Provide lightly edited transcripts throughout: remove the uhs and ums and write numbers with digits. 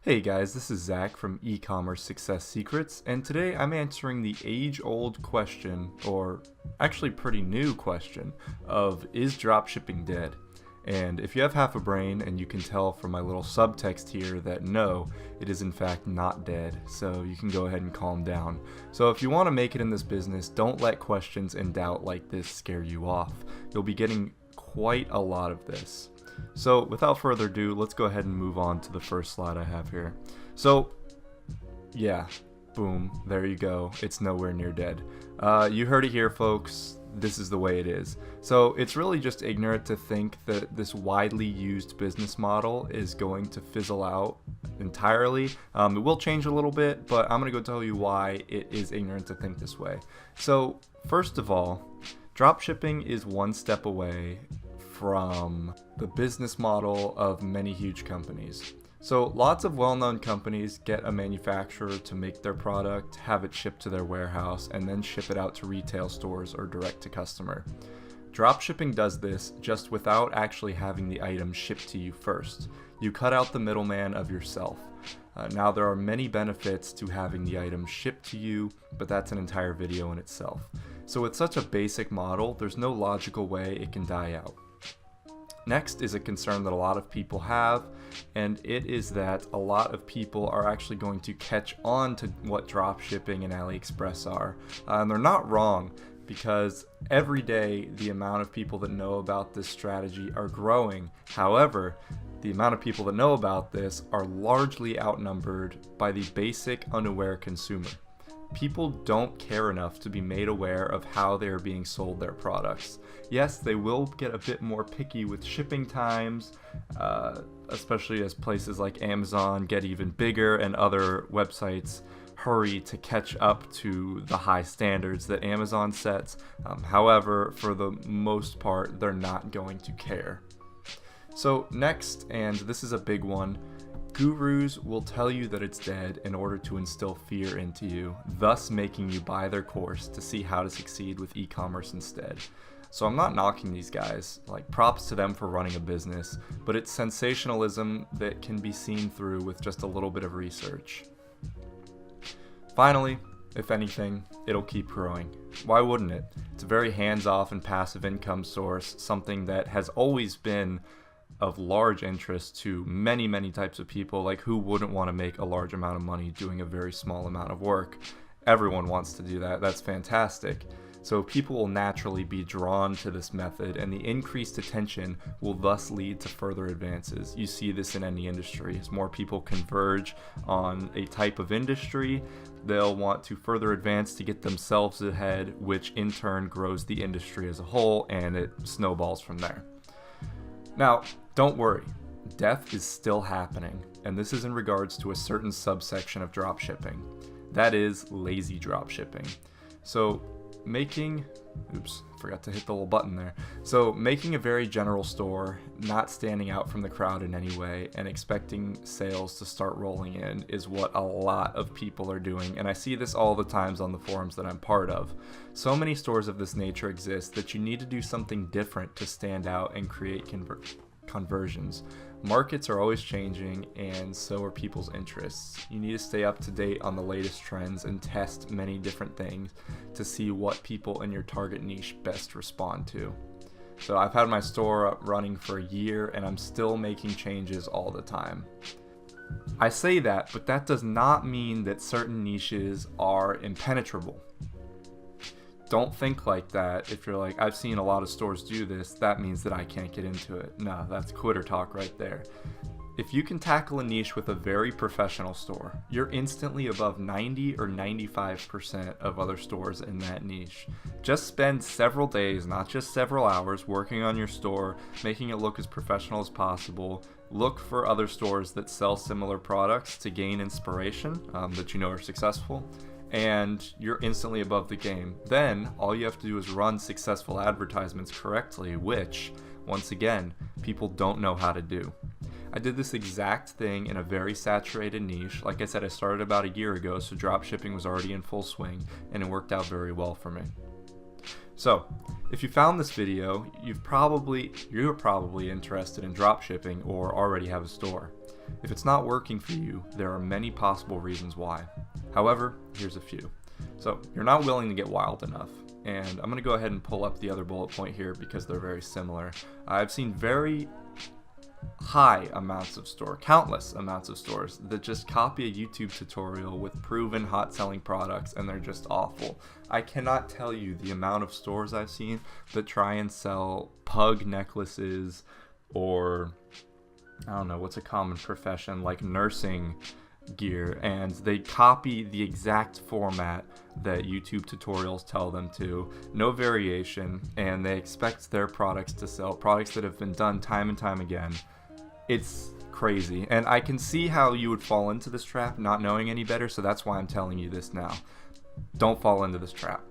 Hey guys, this is Zach from Ecommerce Success Secrets, and today I'm answering the age-old question, or actually pretty new question, of is dropshipping dead? And if you have half a brain and you can tell from my little subtext here that no, it is in fact not dead, so you can go ahead and calm down. So if you want to make it in this business, don't let questions and doubt like this scare you off. You'll be getting quite a lot of this. So without further ado, let's go ahead and move on to the first slide I have here. So yeah, boom, there you go. It's nowhere near dead. You heard it here, folks. This is the way it is. So it's really just ignorant to think that this widely used business model is going to fizzle out entirely. It will change a little bit, but I'm going to go tell you why it is ignorant to think this way. So first of all, dropshipping is one step away from the business model of many huge companies. So lots of well-known companies get a manufacturer to make their product, have it shipped to their warehouse, and then ship it out to retail stores or direct to customer. Dropshipping does this just without actually having the item shipped to you first. You cut out the middleman of yourself. Now there are many benefits to having the item shipped to you, but that's an entire video in itself. So with such a basic model, there's no logical way it can die out. Next is a concern that a lot of people have, and it is that a lot of people are actually going to catch on to what dropshipping and AliExpress are. And they're not wrong, because every day the amount of people that know about this strategy are growing. However, the amount of people that know about this are largely outnumbered by the basic unaware consumer. People don't care enough to be made aware of how they are being sold their products. Yes, they will get a bit more picky with shipping times, especially as places like Amazon get even bigger and other websites hurry to catch up to the high standards that Amazon sets. However, for the most part, they're not going to care. So next, and this is a big one, gurus will tell you that it's dead in order to instill fear into you, thus making you buy their course to see how to succeed with e-commerce instead. So I'm not knocking these guys, like props to them for running a business, but it's sensationalism that can be seen through with just a little bit of research. Finally, if anything, it'll keep growing. Why wouldn't it? It's a very hands-off and passive income source, something that has always been of large interest to many types of people. Like, who wouldn't want to make a large amount of money doing a very small amount of work? Everyone wants to do that. That's fantastic. So people will naturally be drawn to this method, and the increased attention will thus lead to further advances. You see this in any industry. As more people converge on a type of industry, they'll want to further advance to get themselves ahead, which in turn grows the industry as a whole, and it snowballs from there. Now, don't worry, death is still happening, and this is in regards to a certain subsection of dropshipping. That is lazy dropshipping. So making a very general store, not standing out from the crowd in any way, and expecting sales to start rolling in is what a lot of people are doing, and I see this all the times on the forums that I'm part of. So many stores of this nature exist that you need to do something different to stand out and create conversions. Markets are always changing, and so are people's interests. You need to stay up to date on the latest trends and test many different things to see what people in your target niche best respond to. So I've had my store up running for a year, and I'm still making changes all the time. I say that, but that does not mean that certain niches are impenetrable. Don't think like that. If you're like, I've seen a lot of stores do this, that means that I can't get into it. No, that's quitter talk right there. If you can tackle a niche with a very professional store, you're instantly above 90 or 95% of other stores in that niche. Just spend several days, not just several hours, working on your store, making it look as professional as possible. Look for other stores that sell similar products to gain inspiration that you know are successful, and you're instantly above the game. Then all you have to do is run successful advertisements correctly, which, once again, people don't know how to do. I did this exact thing in a very saturated niche. Like I said, I started about a year ago, so dropshipping was already in full swing, and it worked out very well for me. So, if you found this video, you're probably interested in dropshipping or already have a store. If it's not working for you, there are many possible reasons why. However, here's a few. So you're not willing to get wild enough. And I'm going to go ahead and pull up the other bullet point here because they're very similar. I've seen very high amounts of countless amounts of stores that just copy a YouTube tutorial with proven hot selling products, and they're just awful. I cannot tell you the amount of stores I've seen that try and sell pug necklaces, or I don't know, what's a common profession like nursing gear, and they copy the exact format that YouTube tutorials tell them to, no variation, and they expect their products to sell, products that have been done time and time again. It's crazy, and I can see how you would fall into this trap not knowing any better, so that's why I'm telling you this now. Don't fall into this trap.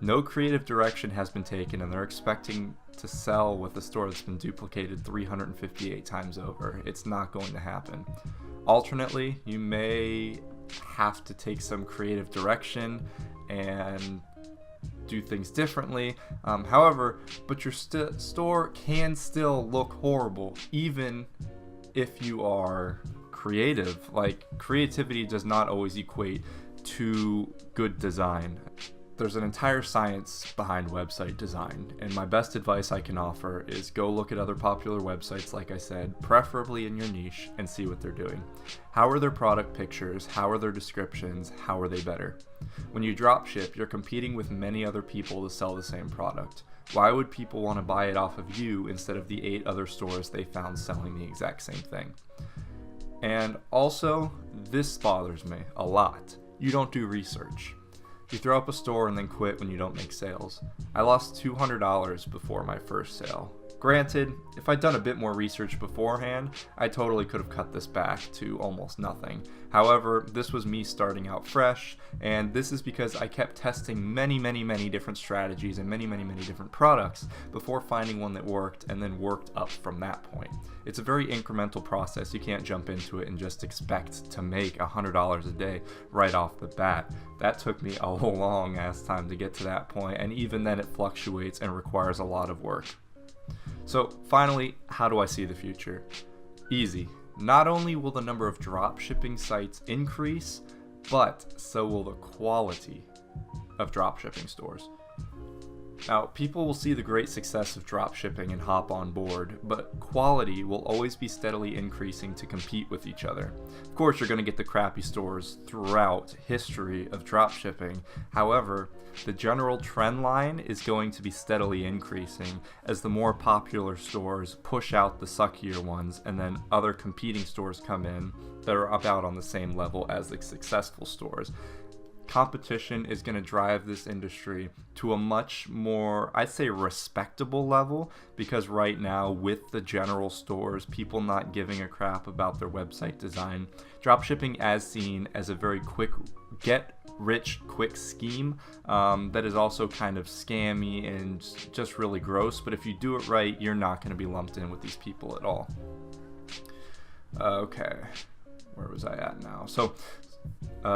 No creative direction has been taken, and they're expecting to sell with a store that's been duplicated 358 times over. It's not going to happen. Alternately, you may have to take some creative direction and do things differently. However, but your store can still look horrible, even if you are creative. Like, creativity does not always equate to good design. There's an entire science behind website design, and my best advice I can offer is go look at other popular websites, like I said, preferably in your niche, and see what they're doing. How are their product pictures? How are their descriptions? How are they better? When you dropship, you're competing with many other people to sell the same product. Why would people want to buy it off of you instead of the 8 other stores they found selling the exact same thing? And also, this bothers me a lot. You don't do research. You throw up a store and then quit when you don't make sales. I lost $200 before my first sale. Granted, if I'd done a bit more research beforehand, I totally could have cut this back to almost nothing. However, this was me starting out fresh, and this is because I kept testing many different strategies and many different products before finding one that worked, and then worked up from that point. It's a very incremental process. You can't jump into it and just expect to make $100 a day right off the bat. That took me a long ass time to get to that point, and even then it fluctuates and requires a lot of work. So finally, how do I see the future? Easy. Not only will the number of dropshipping sites increase, but so will the quality of dropshipping stores. Now, people will see the great success of dropshipping and hop on board, but quality will always be steadily increasing to compete with each other. Of course, you're going to get the crappy stores throughout history of dropshipping. However, the general trend line is going to be steadily increasing as the more popular stores push out the suckier ones, and then other competing stores come in that are about on the same level as the successful stores. Competition is going to drive this industry to a much more, I'd say, respectable level, because right now, with the general stores, people not giving a crap about their website design, dropshipping as seen as a very quick get-rich-quick scheme that is also kind of scammy and just really gross, but if you do it right, you're not going to be lumped in with these people at all. Okay, where was I at now? So,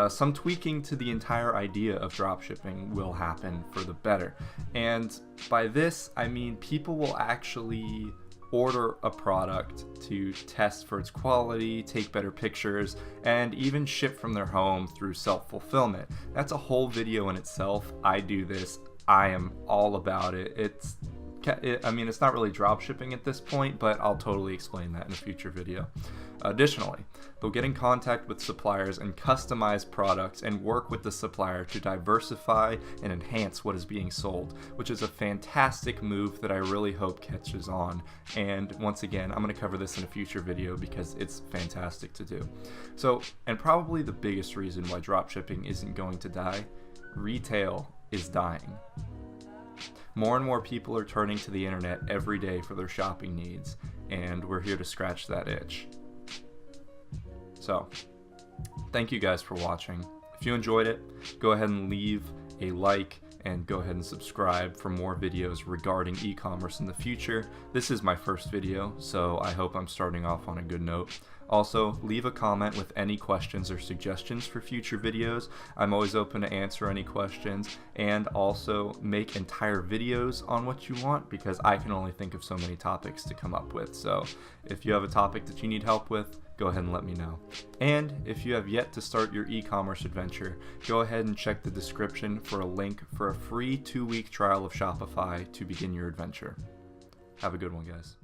some tweaking to the entire idea of dropshipping will happen for the better. And by this, I mean people will actually order a product to test for its quality, take better pictures, and even ship from their home through self-fulfillment. That's a whole video in itself. I do this. I am all about it. It's not really dropshipping at this point, but I'll totally explain that in a future video. Additionally, they'll get in contact with suppliers and customize products and work with the supplier to diversify and enhance what is being sold, which is a fantastic move that I really hope catches on. And once again, I'm going to cover this in a future video because it's fantastic to do. So, and probably the biggest reason why dropshipping isn't going to die, retail is dying. More and more people are turning to the internet every day for their shopping needs, and we're here to scratch that itch. So, thank you guys for watching. If you enjoyed it, go ahead and leave a like and go ahead and subscribe for more videos regarding e-commerce in the future. This is my first video, so I hope I'm starting off on a good note. Also, leave a comment with any questions or suggestions for future videos. I'm always open to answer any questions, and also make entire videos on what you want, because I can only think of so many topics to come up with. So if you have a topic that you need help with, go ahead and let me know. And if you have yet to start your e-commerce adventure, go ahead and check the description for a link for a free 2-week trial of Shopify to begin your adventure. Have a good one, guys.